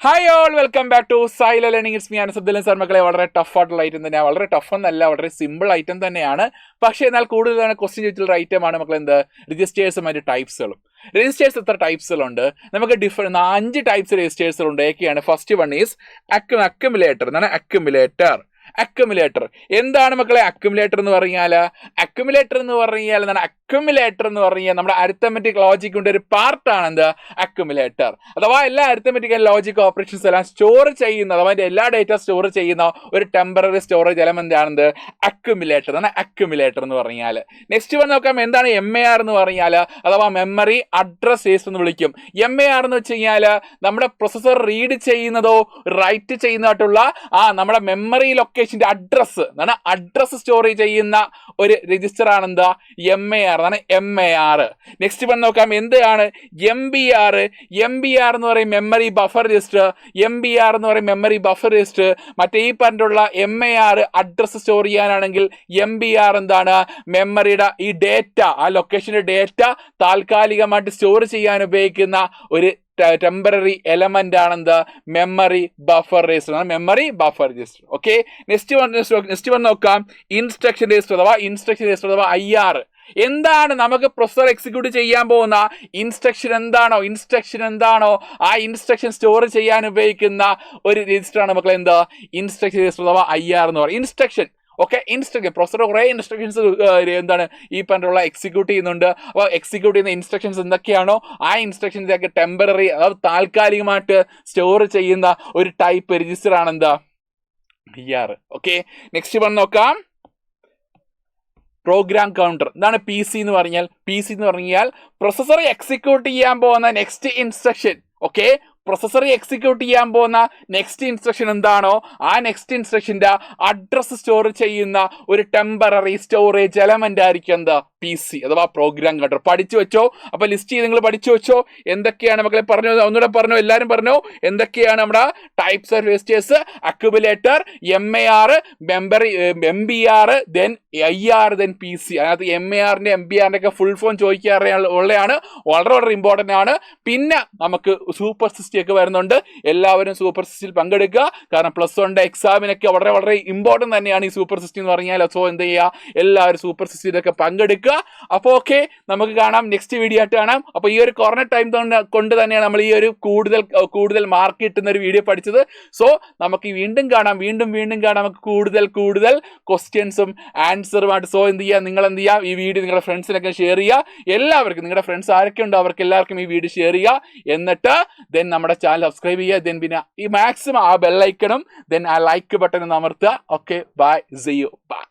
Hi all, welcome back to Saila learning. It's me അനസബ്ദുൽ sir. മക്കളെ, വളരെ tough ആയിട്ടുള്ള item തന്നെയാണ്. വളരെ ടഫ് എന്നല്ല, വളരെ സിമ്പിൾ ഐറ്റം തന്നെയാണ്. പക്ഷേ എന്നാൽ കൂടുതലാണ് ക്വസ്റ്റ്യൻ ചോദിച്ചുള്ള ഐറ്റമാണ് മക്കളെ. എന്ത് രജിസ്റ്റേഴ്സും അതിൻ്റെ ടൈപ്സുകളും. രജിസ്റ്റേഴ്സ് എത്ര ടൈപ്സുകളുണ്ട്? നമുക്ക് 5 ടൈപ്സ് രജിസ്റ്റേഴ്സുകളുണ്ട്. ഏതൊക്കെയാണ്? First one is accumulator. എന്താണ് അക്യുമുലേറ്റർ? അക്യുമുലേറ്റർ എന്താണ് മക്കളെ? അക്യുമുലേറ്റർ എന്ന് പറഞ്ഞാൽ നമ്മുടെ അരിത്തമെറ്റിക് ലോജിക്കിന്റെ ഒരു പാർട്ടാണ് എന്ത്? അക്യുമുലേറ്റർ. അഥവാ എല്ലാ അരിത്തമെറ്റിക് ആൻഡ് ലോജിക് ഓപ്പറേഷൻസ് എല്ലാം സ്റ്റോർ ചെയ്യുന്ന, അഥവാ എല്ലാ ഡേറ്റ സ്റ്റോർ ചെയ്യുന്ന ഒരു ടെമ്പററി സ്റ്റോറേജ് എലമെന്റ് ആണെന്ത്? അക്യുമുലേറ്റർ. അതാണ് അക്യുമുലേറ്റർ എന്ന് പറഞ്ഞാൽ. നെക്സ്റ്റ് വന്ന് നോക്കാം, എന്താണ് MAR എന്ന് പറഞ്ഞാൽ? അഥവാ മെമ്മറി അഡ്രസ് രജിസ്റ്റർ എന്ന് വിളിക്കും. MAR എന്ന് വെച്ച് കഴിഞ്ഞാൽ നമ്മുടെ പ്രൊസസർ റീഡ് ചെയ്യുന്നതോ റൈറ്റ് ചെയ്യുന്നതായിട്ടുള്ള നമ്മുടെ മെമ്മറി ലൊക്കേഷന്റെ അഡ്രസ്, അഡ്രസ് സ്റ്റോർ ചെയ്യുന്ന ഒരു രജിസ്റ്റർ ആണ് എന്താ? MAR. അതാണ് MAR. നെക്സ്റ്റ് വന്ന് നോക്കാം, എന്താണ് MBR? MBR എന്ന് പറയും മെമ്മറി ബഫർ രജിസ്റ്റർ. MBR എന്ന് പറയും മെമ്മറി ബഫർ രജിസ്റ്റർ. മറ്റേ ഈ പറഞ്ഞിട്ടുള്ള MAR അഡ്രസ് സ്റ്റോർ ചെയ്യാനാണെങ്കിൽ MBR എന്താണ്? മെമ്മറിയുടെ ഈ ഡേറ്റ, ആ ലൊക്കേഷന്റെ ഡേറ്റ താൽക്കാലികമായിട്ട് സ്റ്റോർ ചെയ്യാൻ ഉപയോഗിക്കുന്ന ഒരു ടെമ്പററി എലമെന്റ് ആണെന്ത്? Memory buffer register. Memory buffer register. Okay, next one നോക്കാം, ഇൻസ്ട്രക്ഷൻ രജിസ്റ്റർ അഥവാ IR. എന്താണ് നമുക്ക് പ്രൊസസർ എക്സിക്യൂട്ട് ചെയ്യാൻ പോകുന്ന ഇൻസ്ട്രക്ഷൻ എന്താണോ ആ ഇൻസ്ട്രക്ഷൻ സ്റ്റോർ ചെയ്യാൻ ഉപയോഗിക്കുന്ന ഒരു രജിസ്റ്റർ ആണ് മക്കളെ എന്താ? ഇൻസ്ട്രക്ഷൻ രജിസ്റ്റർ അഥവാ IR എന്ന് പറയും. ഇൻസ്ട്രക്ഷൻ. ഓക്കെ, ഇൻസ്ട്രക്ഷൻ പ്രൊസസർ കുറേ ഇൻസ്ട്രക്ഷൻസ് എന്താണ് ഈ പറഞ്ഞിട്ടുള്ള എക്സിക്യൂട്ട് ചെയ്യുന്നുണ്ട്. അപ്പോൾ എക്സിക്യൂട്ട് ചെയ്യുന്ന ഇൻസ്ട്രക്ഷൻസ് എന്തൊക്കെയാണോ ആ ഇൻസ്ട്രക്ഷൻസൊക്കെ ടെമ്പററി, അതായത് താൽക്കാലികമായിട്ട് സ്റ്റോർ ചെയ്യുന്ന ഒരു ടൈപ്പ് രജിസ്റ്റർ ആണ് എന്താ? IR. ഓക്കെ, നെക്സ്റ്റ് വന്ന് നോക്കാം, പ്രോഗ്രാം കൗണ്ടർ. എന്താണ് PC എന്ന് പറഞ്ഞാൽ? പ്രൊസസർ എക്സിക്യൂട്ട് ചെയ്യാൻ പോകുന്ന next instruction. Okay, processor execute ചെയ്യാൻ പോകുന്ന നെക്സ്റ്റ് ഇൻസ്ട്രക്ഷൻ എന്താണോ ആ നെക്സ്റ്റ് ഇൻസ്ട്രക്ഷന്റെ അഡ്രസ് സ്റ്റോർ ചെയ്യുന്ന ഒരു ടെമ്പററി സ്റ്റോറേജ് എലമെന്റ് ആയിരിക്കും എന്താ? PC അഥവാ പ്രോഗ്രാം കൗണ്ടർ. പഠിച്ചു വെച്ചോ. അപ്പൊ ലിസ്റ്റ് ചെയ്ത് നിങ്ങൾ പഠിച്ചു വെച്ചോ. എന്തൊക്കെയാണ് മക്കളെ ഒന്നുകൂടെ പറഞ്ഞോ, എല്ലാവരും പറഞ്ഞോ. എന്തൊക്കെയാണ് നമ്മുടെ types of registers? Accumulator, MAR, MBR, then IR, then PC. അതിനകത്ത് MARന്റെ MBRന്റെ ഒക്കെ ഫുൾ ഫോം ചോദിക്കാറുള്ളതാണ്. വളരെ ഇമ്പോർട്ടന്റ് ആണ്. പിന്നെ നമുക്ക് സൂപ്പർ സിസ്റ്റം ഒക്കെ വരുന്നുണ്ട്. എല്ലാവരും സൂപ്പർ സിസ്റ്റിൽ പങ്കെടുക്കുക. കാരണം +1 എക്സാമിനൊക്കെ വളരെ ഇമ്പോർട്ടന്റ് തന്നെയാണ് ഈ സൂപ്പർ സിസ്റ്റം എന്ന് പറഞ്ഞാൽ. സോ എന്ത് ചെയ്യുക, എല്ലാവരും സൂപ്പർ സിസ്റ്റിലൊക്കെ പങ്കെടുക്കുക. അപ്പോൾ ഓക്കെ, നമുക്ക് കാണാം, നെക്സ്റ്റ് വീഡിയോ ആയിട്ട് കാണാം. അപ്പോൾ ഈ ഒരു കൊറോണ ടൈം കൊണ്ട് തന്നെയാണ് നമ്മൾ ഈ ഒരു കൂടുതൽ മാർക്ക് കിട്ടുന്ന ഒരു വീഡിയോ പഠിച്ചത്. സോ നമുക്ക് വീണ്ടും കാണാം. നമുക്ക് കൂടുതൽ ക്വസ്റ്റ്യൻസും ആൻസറുമായിട്ട്. സോ എന്ത് ചെയ്യുക, നിങ്ങൾ എന്ത് ചെയ്യുക, ഈ വീഡിയോ നിങ്ങളുടെ ഫ്രണ്ട്സിനൊക്കെ ഷെയർ ചെയ്യുക. എല്ലാവർക്കും, നിങ്ങളുടെ ഫ്രണ്ട്സ് ആരൊക്കെ ഉണ്ടോ അവർക്ക് എല്ലാവർക്കും ഈ വീഡിയോ ഷെയർ ചെയ്യുക. എന്നിട്ട് ദെൻ നമ്മുടെ ചാനൽ സബ്സ്ക്രൈബ് ചെയ്യുക. ദെൻ പിന്നെ ഈ മാക്സിമം ആ ബെല്ലൈക്കണും ദെൻ ആ ലൈക്ക് ബട്ടൺ അമർത്തുക. Okay, bye, see you, by.